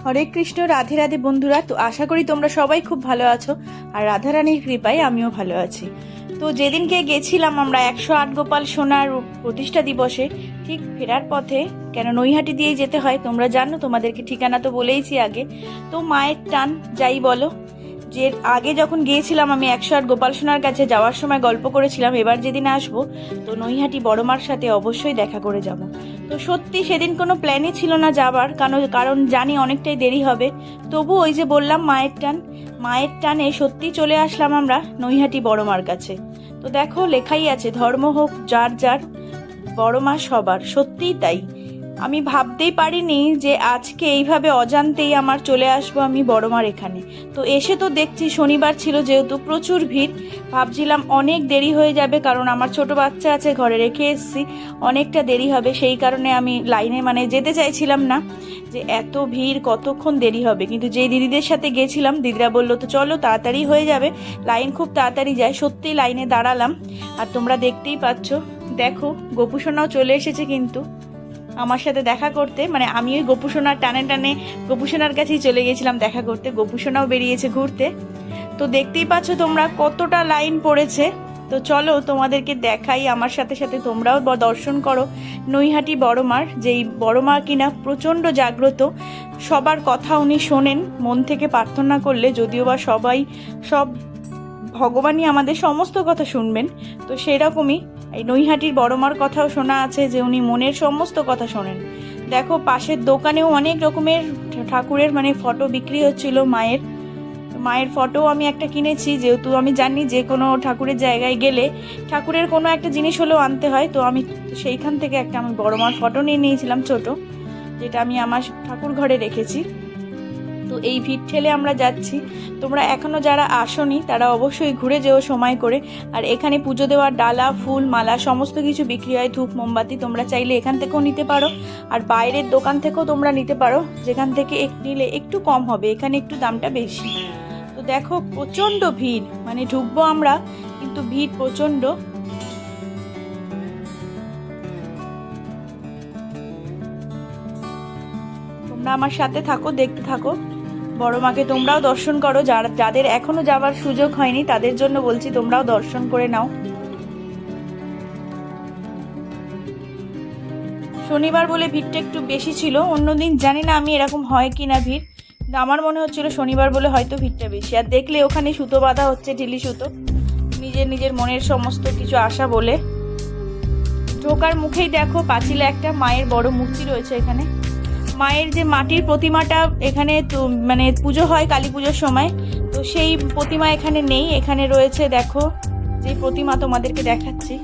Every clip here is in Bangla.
হরে কৃষ্ণ। রাধে রাধে বন্ধুরা। তো আশা করি তোমরা সবাই খুব ভালো আছো, আর রাধারানীর কৃপায় আমিও ভালো আছি। তো যেদিনকে গেছিলাম আমরা 108 গোপাল সোনার প্রতিষ্ঠা দিবসে, ঠিক ফেরার পথে, কেন নৈহাটি দিয়েই যেতে হয় তোমরা জানো, তোমাদেরকে ঠিকানা তো বলেইছি আগে। তো মায়ের টান যাই বলো, যে আগে যখন গিয়েছিলাম আমি 108 গোপাল সোনার কাছে যাওয়ার সময় গল্প করেছিলাম এবার যেদিন আসবো তো নৈহাটি বড়মার সাথে অবশ্যই দেখা করে যাব। তো সত্যি সেদিন কোনো প্ল্যানই ছিল না যাবার, কারণ জানি অনেকটাই দেরি হবে। তবু ওই যে বললাম মায়ের টানে সত্যি চলে আসলাম আমরা নৈহাটি বড়মার কাছে। তো দেখো লেখাই আছে, ধর্ম হোক যার যার, বড়মা সবার। সত্যিই তাই, আমি ভাবতেই পারিনি যে আজকে এইভাবে অজান্তেই আমার চলে আসবো আমি বড়মার এখানে। তো এসে তো দেখছি শনিবার ছিল, যেহেতু প্রচুর ভিড়, ভাবছিলাম অনেক দেরি হয়ে যাবে, কারণ আমার ছোট বাচ্চা আছে ঘরে রেখে এসেছি, অনেকটা দেরি হবে। সেই কারণে আমি লাইনে যেতে চাইছিলাম না, যে এত ভিড় কতক্ষণ দেরি হবে। কিন্তু যে দিদিদের সাথে গেছিলাম দিদিরা বললো তো চলো তাড়াতাড়ি হয়ে যাবে, লাইন খুব তাড়াতাড়ি যায়। সত্যি লাইনে দাঁড়ালাম, আর তোমরা দেখতেই পাচ্ছ, দেখো গোপুসোনাও চলে এসেছে কিন্তু আমার সাথে দেখা করতে। আমি ওই গোপুসোনার টানে গোপুসোনার কাছেই চলে গেছিলাম দেখা করতে, গোপুসোনাও বেরিয়েছে ঘুরতে। তো দেখতেই পাচ্ছ তোমরা কতটা লাইন পড়েছে। তো চলো তোমাদেরকে দেখাই, আমার সাথে সাথে তোমরাও দর্শন করো নৈহাটি বড়মার, যেই বড়মা কিনা প্রচণ্ড জাগ্রত, সবার কথা উনি শোনেন মন থেকে প্রার্থনা করলে, যদিও বা সব ভগবানই আমাদের সমস্ত কথা শুনবেন। তো সেরকমই এই নৈহাটির বড়মার কথাও শোনা আছে যে উনি মনের সমস্ত কথা শোনেন। দেখো পাশের দোকানেও অনেক রকমের ঠাকুরের ফটো বিক্রি হচ্ছিল। মায়ের ফটো আমি একটা কিনেছি, যেহেতু আমি জানি যে কোনো ঠাকুরের জায়গায় গেলে ঠাকুরের কোনো একটা জিনিস হলেও আনতে হয়। তো আমি সেইখান থেকে আমি বড়মার ফটো নিয়ে নিয়েছিলাম ছোট, যেটা আমি আমার ঠাকুর ঘরে রেখেছি। তো এই ভিড় ঠেলে আমরা যাচ্ছি, তোমরা এখনও যারা আসোনি তারা অবশ্যই ঘুরে যেও সময় করে। আর এখানে পুজো দেওয়ার ডালা, ফুল, মালা সমস্ত কিছু বিক্রি হয়, ধূপ, মোমবাতি, তোমরা চাইলে এখান থেকেও নিতে পারো, আর বাইরের দোকান থেকেও তোমরা নিতে পারো, যেখান থেকে নিলে একটু কম হবে, এখানে একটু দামটা বেশি। তো দেখো প্রচণ্ড ভিড়, ঢুকবো আমরা কিন্তু ভিড় প্রচণ্ড। তোমরা আমার সাথে থাকো, দেখতে থাকো। বড়মাকে তোমরাও দর্শন করো, যাদের এখনো যাওয়ার সুযোগ হয়নি তাদের জন্য বলছি তোমরাও দর্শন করে নাও। শনিবার বলে ভিড়টা একটু বেশি ছিল, অন্যদিন জানি না আমি এরকম হয় কি না ভিড়, কিন্তু আমার মনে হচ্ছিল শনিবার বলে হয়তো ভিড়টা বেশি। আর দেখলে ওখানে সুতো বাঁধা হচ্ছে, ঢিলি সুতো, নিজের মনের সমস্ত কিছু আশা বলে। ঢোকার মুখেই দেখো পাঁচিলে একটা মায়ের বড় মূর্তি রয়েছে। এখানে মায়ের যে মাটির প্রতিমাটা এখানে তো পুজো হয় কালী পুজোর সময়, তো সেই প্রতিমা এখানে নেই, এখানে রয়েছে দেখো যে প্রতিমা তোমাদেরকে দেখাচ্ছি।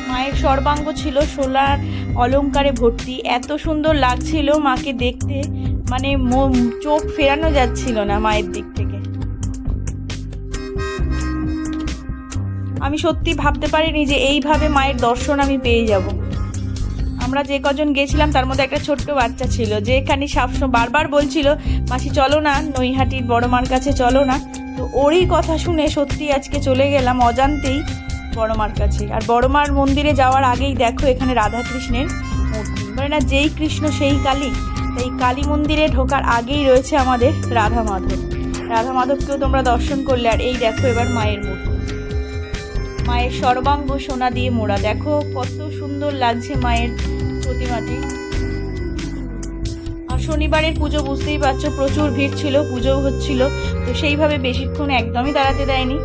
মায়ের সর্বাঙ্গ ছিল সোলার অলংকারে ভর্তি, এত সুন্দর লাগছিল মাকে দেখতে, চোখ ফেরানো যাচ্ছিল না মায়ের দিক থেকে। আমি সত্যি ভাবতে পারিনি যে এইভাবে মায়ের দর্শন আমি পেয়ে যাব। আমরা যে কজন গেছিলাম তার মধ্যে একটা ছোট্ট বাচ্চা ছিল, যে এখানে সবসময় বারবার বলছিল মাসি চলো না নৈহাটির বড়মার কাছে চলো না। তো ওরই কথা শুনে সত্যি আজকে চলে গেলাম অজান্তেই বড়মার কাছে। আর বড়মার মন্দিরে যাওয়ার আগেই দেখো এখানে রাধাকৃষ্ণের মূর্তি, যেই কৃষ্ণ সেই কালী, এই কালী মন্দিরে ঢোকার আগেই রয়েছে আমাদের রাধা মাধবকেও তোমরা দর্শন করলে। আর এই দেখো এবার মায়ের মূর্তি, মায়ের সর্বাঙ্গ সোনা দিয়ে মোড়া, দেখো কত সুন্দর লাগছে মায়ের প্রতিমাটি। আর শনিবারের পুজো বুঝতেই পারছো, প্রচুর ভিড় ছিল, পুজোও হচ্ছিল, তো সেইভাবে বেশিক্ষণ একদমই দাঁড়াতে দেয়নি।